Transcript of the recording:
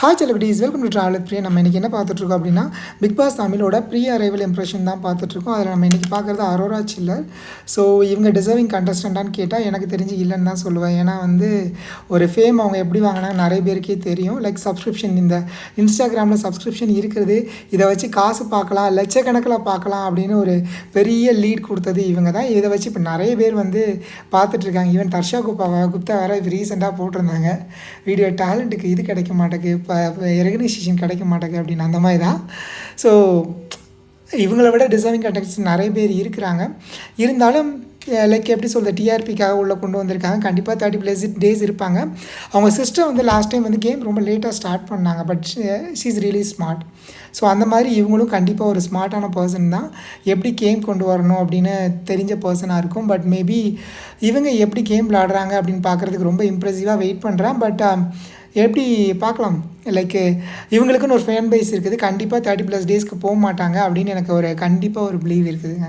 Hi celebrities, welcome to travel with Priya. நம்ம இன்றைக்கி என்ன பார்த்துட்ருக்கோம் அப்படின்னா, பிக் பாஸ் தமிழோட ப்ரீ அரைவல் இம்ப்ரெஷன் தான் பார்த்துட்ருக்கோம். அதில் நம்ம இன்றைக்கி பார்க்குறது அரோரா சில்லர். ஸோ இவங்க டிசர்விங் கண்டஸ்டண்ட்டான்னு கேட்டால் எனக்கு தெரிஞ்சு இல்லைன்னு தான் சொல்லுவேன். ஏன்னா வந்து ஒரு ஃபேம் அவங்க எப்படி வாங்கினாங்க நிறைய பேருக்கே தெரியும். லைக் சப்ஸ்கிரிப்ஷன், இந்த இன்ஸ்டாகிராமில் சப்ஸ்கிரிப்ஷன் இருக்கிறது, இதை வச்சு காசு பார்க்கலாம், லட்சக்கணக்கில் பார்க்கலாம் அப்படின்னு ஒரு பெரிய லீட் கொடுத்தது இவங்க தான். இதை வச்சு இப்போ நிறைய பேர் வந்து பார்த்துட்ருக்காங்க. ஈவன் தர்ஷா குப்தா வேறு இப்போ ரீசெண்டாக போட்டிருந்தாங்க வீடியோ, டேலண்ட்டுக்கு இது கிடைக்க மாட்டேங்குது, இப்போ ரெகனைசேஷன் கிடைக்க மாட்டேங்குது அப்படின்னு. அந்த மாதிரி தான். ஸோ இவங்கள விட டிசர்விங் கண்டஸ்டன்ட்ஸ் நிறைய பேர் இருக்கிறாங்க. இருந்தாலும் லைக் எப்படி சொல்கிறது, டிஆர்பிக்காக உள்ளே கொண்டு வந்திருக்காங்க. கண்டிப்பாக 30+ days இருப்பாங்க. அவங்க சிஸ்டர் வந்து லாஸ்ட் டைம் வந்து கேம் ரொம்ப லேட்டாக ஸ்டார்ட் பண்ணாங்க. But she is really smart. So அந்த மாதிரி இவங்களும் கண்டிப்பாக ஒரு ஸ்மார்ட்டான பர்சன் தான். எப்படி கேம் கொண்டு வரணும் அப்படின்னு தெரிஞ்ச பர்சனாக இருக்கும். பட் மேபி இவங்க எப்படி கேம் விளாடுறாங்க அப்படின்னு பார்க்குறதுக்கு ரொம்ப இம்ப்ரெசிவாக வெயிட் பண்ணுறேன். பட் எப்படி பார்க்கலாம், லைக் இவங்களுக்குன்னு ஒரு ஃபேன் பேஸ் இருக்குது. கண்டிப்பாக 30+ daysக்கு போக மாட்டாங்க அப்படின்னு எனக்கு கண்டிப்பாக ஒரு பிலீவ் இருக்குதுங்க.